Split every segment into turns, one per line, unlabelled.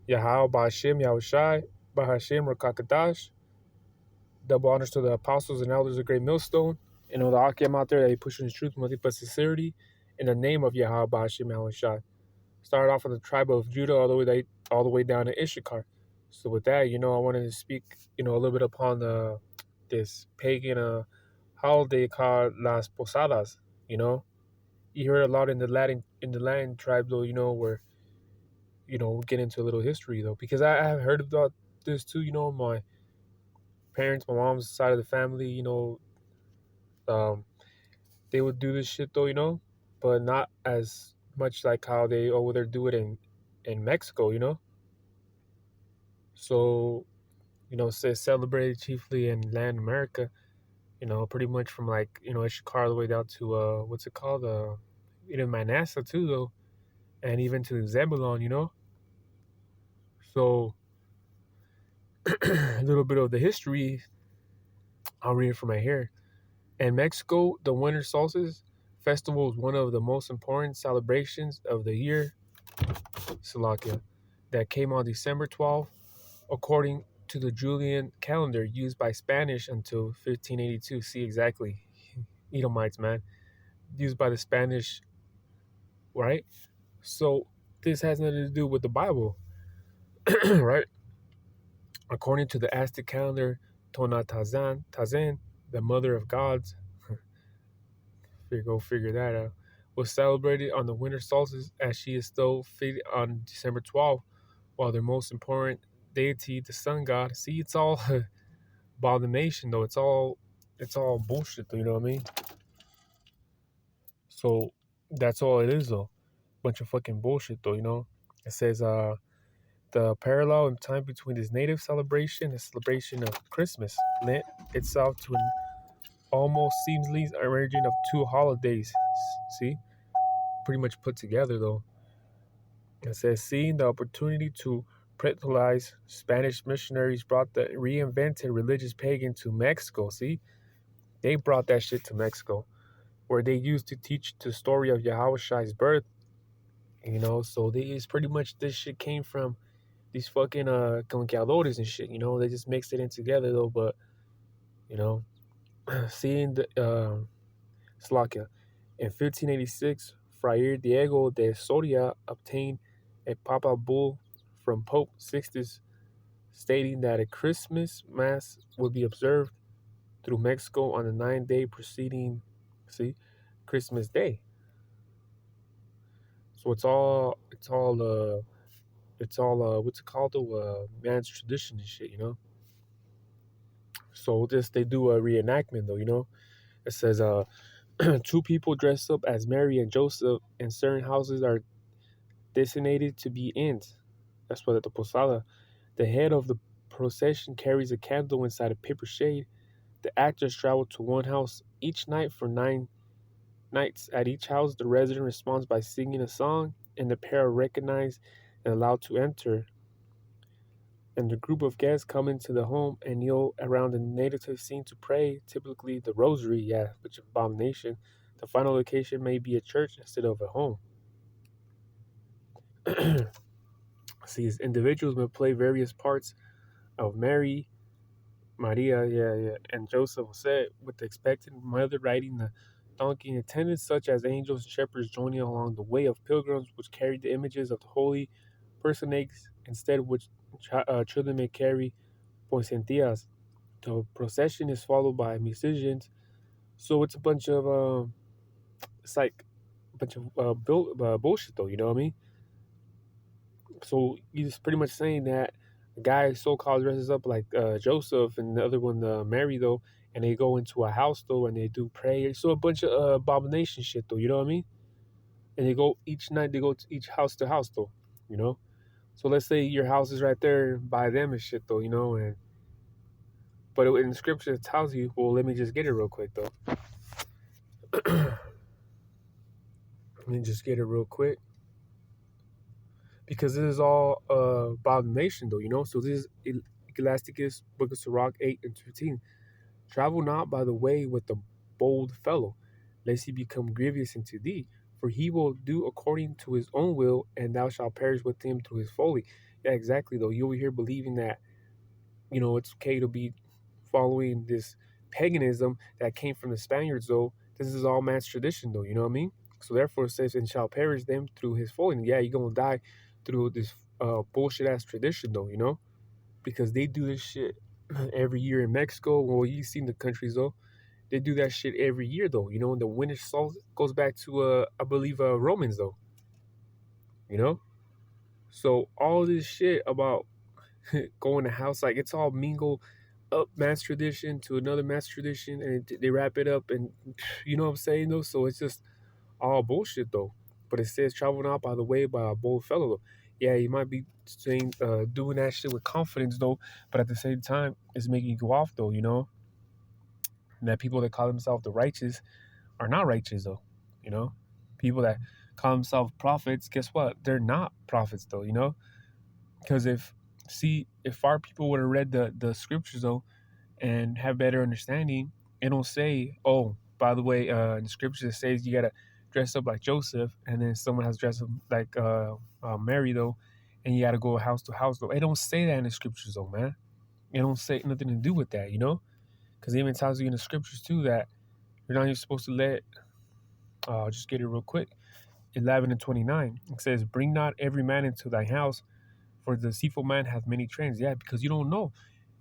Yahal Ba'Hashem Yahushai, Ba'Hashem Rakakadash. Double honors to the apostles and elders of Great Millstone, and all the Akim out there that he pushing his truth with nothing but sincerity in the name of Yahal Ba'Hashem Yahushai. Started off with the tribe of Judah all the way down to Issachar. So with that, I wanted to speak, a little bit upon this pagan holiday called Las Posadas. You know, you hear it a lot in the Latin tribe though. Where we'll get into a little history though, because I have heard about this too. My parents, my mom's side of the family, um, they would do this shit though, but not as much like how they over there do it in Mexico. So say celebrated chiefly in Latin America. Pretty much from like Ishikar all the way down to what's it called? Even Manassa too though, and even to Zebulon. So a little bit of the history. I'll read it from right here. In Mexico, the winter solstice festival is one of the most important celebrations of the year, Slovakia, that came on December 12th, according to the Julian calendar used by Spanish until 1582. See, exactly. Edomites, man. Used by the Spanish, right? So this has nothing to do with the Bible, right? According to the Aztec calendar, Tazen, the mother of gods, go figure that out, was celebrated on the winter solstice as she is still fitted on December 12th, while their most important deity, the sun god. See, it's all abomination though. It's all bullshit though, you know what I mean? So that's all it is though. Bunch of fucking bullshit though. It says the parallel in time between this native celebration and celebration of Christmas lent itself to an almost seamlessly arranging of two holidays. See? Pretty much put together though. It says, seeing the opportunity to practicalize, Spanish missionaries brought the reinvented religious pagan to Mexico. See, they brought that shit to Mexico, where they used to teach the story of Yahweh's birth. So it's pretty much this shit came from these fucking conquistadores and shit. They just mixed it in together though. But you know, seeing the Slovakia in 1586, Friar Diego de Soria obtained a papal bull from Pope Sixtus stating that a Christmas Mass would be observed through Mexico on the 9 day preceding, Christmas Day. So it's all what's it called though? Man's tradition and shit. So they do a reenactment though. It says two people dressed up as Mary and Joseph in certain houses are designated to be ends. That's what at the Posada. The head of the procession carries a candle inside a paper shade. The actors travel to one house each night for 9 nights. At each house, the resident responds by singing a song, and the pair are recognized and allowed to enter. And the group of guests come into the home and kneel around the native scene to pray, typically the rosary, which is abomination. The final location may be a church instead of a home. See, as individuals may play various parts of Mary, Maria, and Joseph said, with the expectant mother riding the donkey, and attendants such as angels and shepherds joining along the way of pilgrims, which carried the images of the holy personages, instead of which children may carry poinsettias. The procession is followed by musicians, so it's a bunch of it's like a bunch of bullshit, though. You know what I mean? So he's pretty much saying that the guy so-called dresses up like Joseph, and the other one Mary though, and they go into a house though and they do prayer. So a bunch of abomination shit though. You know what I mean? And they go each night. They go to each house to house though. You know. So let's say your house is right there by them and shit though. And but in the scripture it tells you, well, let me just get it real quick though. Let me just get it real quick. Because this is all abomination though. So this is Ecclesiasticus, Book of Sirach 8 and 15. Travel not by the way with the bold fellow, lest he become grievous unto thee, for he will do according to his own will, and thou shalt perish with him through his folly. Yeah, exactly. Though you over here believing that it's okay to be following this paganism that came from the Spaniards. Though this is all man's tradition, though. You know what I mean? So therefore, it says, "And shall perish them through his following." Yeah, you're gonna die through this bullshit ass tradition, though. Because they do this shit every year in Mexico. Well, you seen the countries though. They do that shit every year though. And the winter solstice goes back to I believe Romans though. You know, so all this shit about going to house like it's all mingle up mass tradition to another mass tradition, and they wrap it up, and you know what I'm saying though. So it's just all bullshit though. But it says travel not by the way by a bold fellow though. Yeah, you might be saying doing that shit with confidence though, but at the same time, it's making you go off though. And that people that call themselves the righteous are not righteous though. You know, people that call themselves prophets, guess what? They're not prophets though. Because if our people would have read the scriptures though and have better understanding, it don't say, oh, by the way, in the scripture it says you gotta dress up like Joseph, and then someone has dressed up like Mary though, and you gotta go house to house though. It don't say that in the scriptures though, man. It don't say nothing to do with that. Because it even tells you in the scriptures too that you're not even supposed to let. I'll just get it real quick. 11:29. It says, "Bring not every man into thy house, for the deceitful man hath many trains." Yeah, because you don't know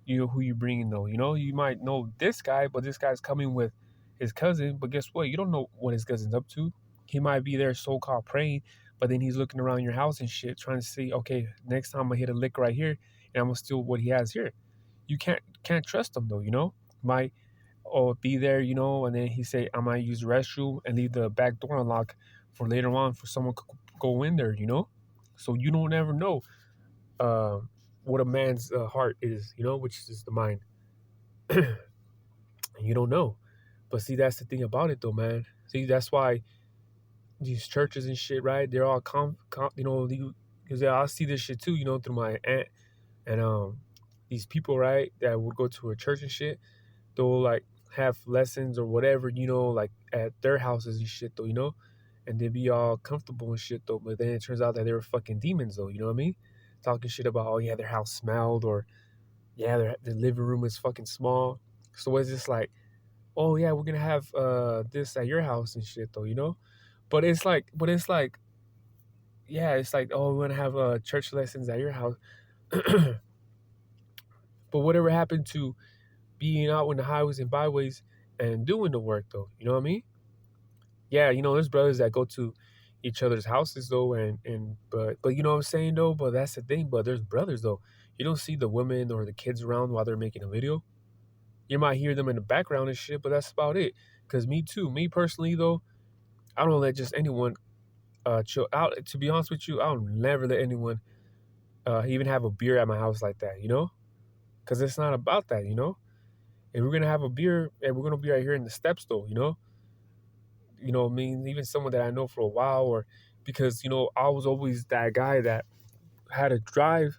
who you bringing though. You might know this guy, but this guy's coming with his cousin. But guess what? You don't know what his cousin's up to. He might be there so-called praying, but then he's looking around your house and shit, trying to see, okay, next time I'm gonna hit a lick right here, and I'm gonna steal what he has here. You can't trust him though. Might or be there, and then he say, I might use the restroom and leave the back door unlocked for later on for someone to go in there. So you don't ever know uh, what a man's heart is, which is the mind. You don't know. But see, that's the thing about it, though, man. See, that's why these churches and shit, right? They're all because I see this shit too, through my aunt and these people, right, that would go to a church and shit. They'll like have lessons or whatever, like at their houses and shit, though. And they be all comfortable and shit, though. But then it turns out that they were fucking demons, though. You know what I mean? Talking shit about, oh yeah, their house smelled, or yeah, their living room is fucking small. So it's just like, oh yeah, we're gonna have this at your house and shit though. But it's like, yeah, it's like, oh, we're gonna have church lessons at your house. But whatever happened to being out in the highways and byways and doing the work though? You know what I mean? Yeah, there's brothers that go to each other's houses though, but you know what I'm saying though. But that's the thing. But there's brothers though. You don't see the women or the kids around while they're making a video. You might hear them in the background and shit, but that's about it. Cause me too. Me personally though, I don't let just anyone chill out. To be honest with you, I'll never let anyone even have a beer at my house like that. Cause it's not about that. If we're gonna have a beer and we're gonna be right here in the steps though. I mean, even someone that I know for a while, or because I was always that guy that had to drive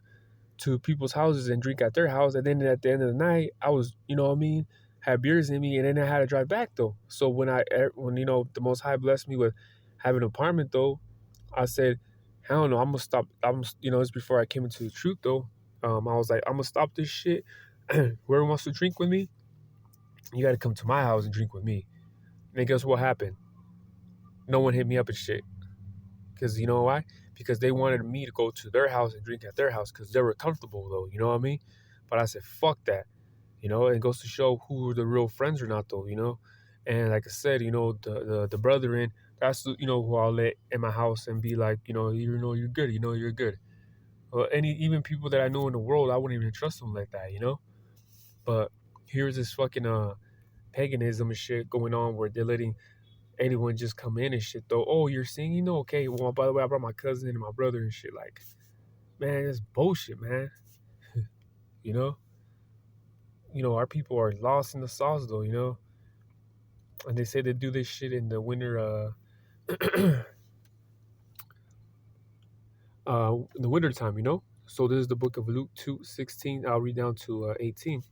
to people's houses and drink at their house, and then at the end of the night, I was, what I mean, had beers in me, and then I had to drive back though. So when the Most High blessed me with having an apartment though, I said, hell no, I'm gonna stop. It's before I came into the truth though. I was like, I'm gonna stop this shit. Whoever wants to drink with me, you got to come to my house and drink with me. And then guess what happened? No one hit me up and shit. Because you know why? Because they wanted me to go to their house and drink at their house because they were comfortable though. You know what I mean? But I said, fuck that. It goes to show who are the real friends or not though. And like I said, the brother in, that's who I'll let in my house and be like, you're good, you're good. Even people that I know in the world, I wouldn't even trust them like that. But here's this fucking paganism and shit going on where they're letting anyone just come in and shit though. Oh, you're singing? Okay. Well, by the way, I brought my cousin and my brother and shit. Like, man, it's bullshit, man. you know? Our people are lost in the sauce though. And they say they do this shit in the winter, in the winter time. So this is the book of Luke 2:16. I'll read down to 18.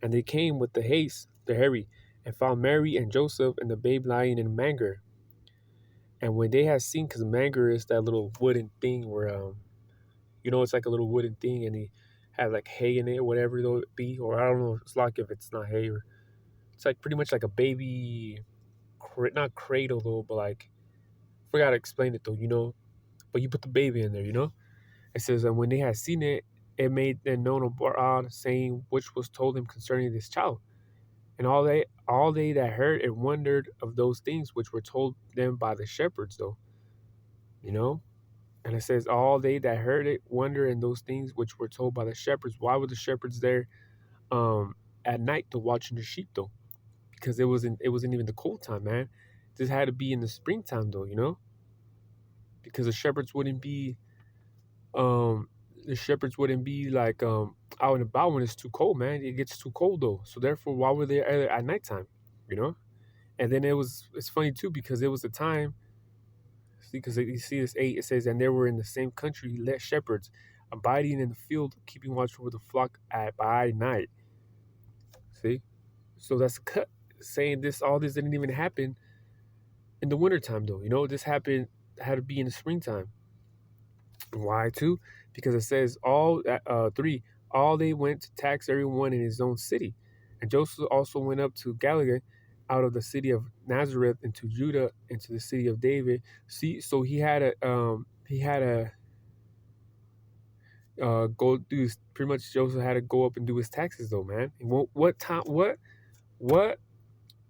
And they came with the haste, the hurry, and found Mary and Joseph and the babe lying in a manger. And when they had seen, because manger is that little wooden thing where You know, it's like a little wooden thing, and he had like hay in it, or whatever though it be, or I don't know. It's like if it's not hay, or it's like pretty much like a baby, not cradle though, but like forgot how to explain it though. You know, but you put the baby in there. You know, it says, and when they had seen it, it made them known of Baran, saying which was told him concerning this child. And all they that heard and wondered of those things which were told them by the shepherds, though, you know. And it says, all they that heard it wonder in those things which were told by the shepherds. Why were the shepherds there um at night to watching the sheep though? Because it wasn't even the cold time, man. This had to be in the springtime though, you know, because um the shepherds wouldn't be like out and about when it's too cold, man. It gets too cold though. So therefore, why were they at nighttime? You know. And then it's funny too because it was the time. See, because you see this 8, it says, and they were in the same country, let shepherds abiding in the field, keeping watch over the flock by night. See, so that's cut saying this. All this didn't even happen in the wintertime, though. You know, this happened had to be in the springtime. Why too? Because it says all 3. All they went to tax everyone in his own city, and Joseph also went up to Galilee, out of the city of Nazareth into Judah, into the city of David. See, so he had a go do his, pretty much Joseph had to go up and do his taxes though, man. And what time? What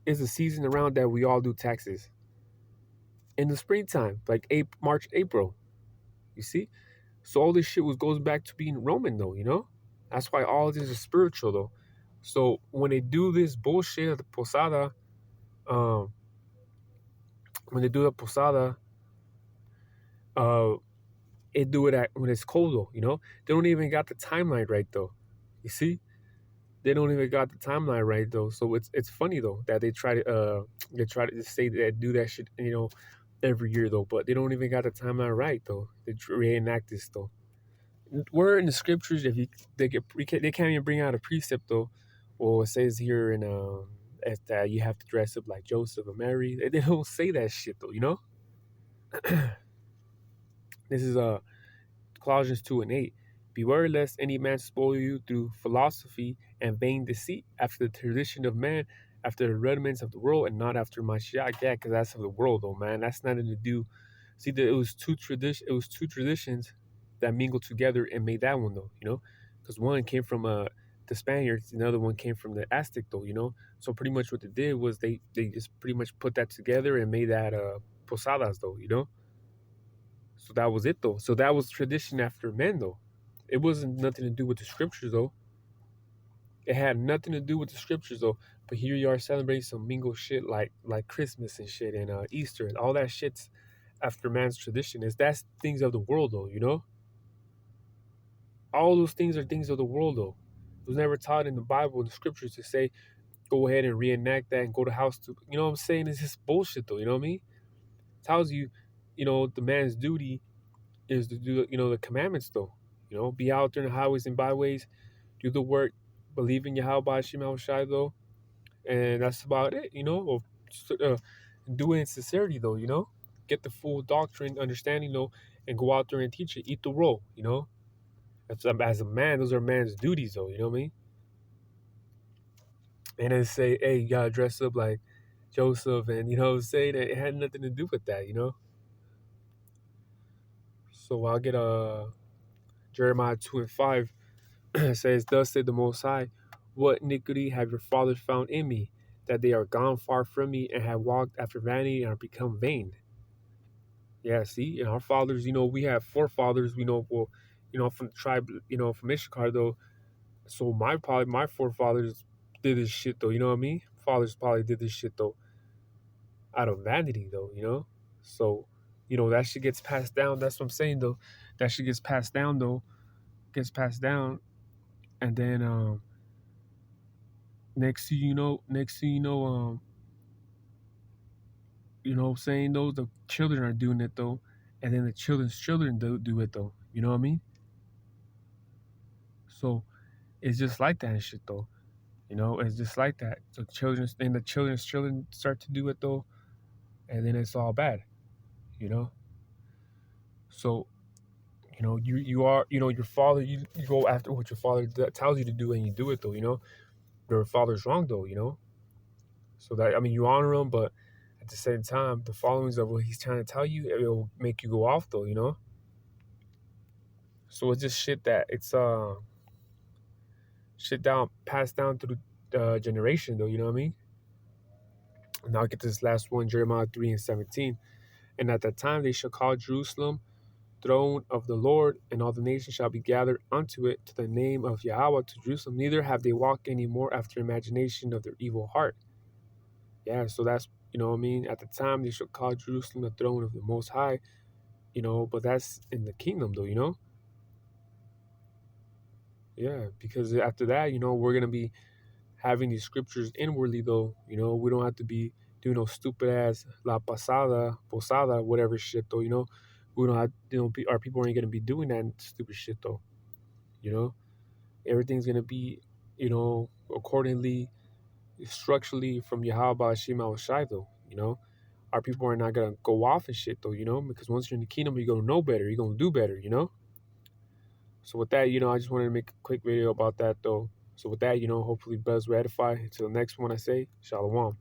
is the season around that we all do taxes in the springtime, like March, April? You see. So all this shit goes back to being Roman though, you know? That's why all this is spiritual though. So when they do this bullshit at the Posada, um, when they do the Posada, uh, they do it at when it's cold though, you know? They don't even got the timeline right though. You see? They don't even got the timeline right though. So it's funny though that they try to just say that do that shit, you know, every year though, but they don't even got the timeline right though. They reenact this though. Where in the scriptures if you they can't even bring out a precept though. Well, it says here in that you have to dress up like Joseph and Mary. They don't say that shit though, you know. This is Colossians 2:8. Beware lest any man spoil you through philosophy and vain deceit, after the tradition of man, after the rudiments of the world, and not after my shot. Yeah, because that's of the world, though, man. That's nothing to do. See, it was two traditions that mingled together and made that one, though. You know, because one came from the Spaniards, another one came from the Aztec, though. You know, so pretty much what they did was they just pretty much put that together and made that posadas, though. You know. So that was it though. So that was tradition after men though. It wasn't nothing to do with the scriptures though. It had nothing to do with the scriptures though. But here you are celebrating some mingle shit like Christmas and shit and Easter and all that shit's after man's tradition. That's things of the world though, you know? All those things are things of the world though. It was never taught in the Bible and the scriptures to say go ahead and reenact that and go to house to you know what I'm saying? It's just bullshit though, you know what I mean? It tells you, you know, the man's duty is to do you know the commandments though. You know, be out there in the highways and byways, do the work, believe in Yahweh Shema Shai though, and that's about it. You know, or do it in sincerity though. You know, get the full doctrine, understanding though, and go out there and teach it. Eat the roll. You know, as a man, those are man's duties though. You know what I mean? And then say, hey, you gotta dress up like Joseph, and you know, say that it had nothing to do with that. You know, so I'll get Jeremiah 2:5. It says, thus said the Most High, what iniquity have your fathers found in me, that they are gone far from me and have walked after vanity and are become vain. Yeah, see, and our fathers, you know, we have forefathers, we know, well, you know, from the tribe, you know, from Issachar though. So my forefathers did this shit though, you know what I mean? Fathers probably did this shit though, out of vanity though, you know? So, you know, that shit gets passed down. That's what I'm saying though. That shit gets passed down though, gets passed down, and then next thing you know what I'm saying, though, the children are doing it though, and then the children's children do it though. You know what I mean? So it's just like that and shit though. You know, it's just like that. So the children's children start to do it though, and then it's all bad. You know. So You are, your father. You go after what your father tells you to do, and you do it though. Your father's wrong though. So that, I mean, you honor him, but at the same time, the followings of what he's trying to tell you, it will make you go off though. So it's just shit that it's shit down passed down through generation though. You know what I mean? And now I'll get to this last one, Jeremiah 3:17. And at that time they shall call Jerusalem throne of the Lord, and all the nations shall be gathered unto it to the name of Yahweh to Jerusalem. Neither have they walked any more after imagination of their evil heart. Yeah, so that's, what I mean. At the time they shall call Jerusalem the throne of the Most High, but that's in the kingdom though. Yeah, because after that, we're gonna be having these scriptures inwardly though. We don't have to be doing no stupid ass La Posada, whatever shit though. We don't have, our people ain't gonna be doing that stupid shit though. You know, everything's gonna be, accordingly, structurally from Yahweh Shema Shai though. Our people are not gonna go off and shit though. Because once you're in the kingdom, you're gonna know better. You're gonna do better. So with that, I just wanted to make a quick video about that though. So with that, hopefully brothers ratify. Until the next one, I say, Shalom.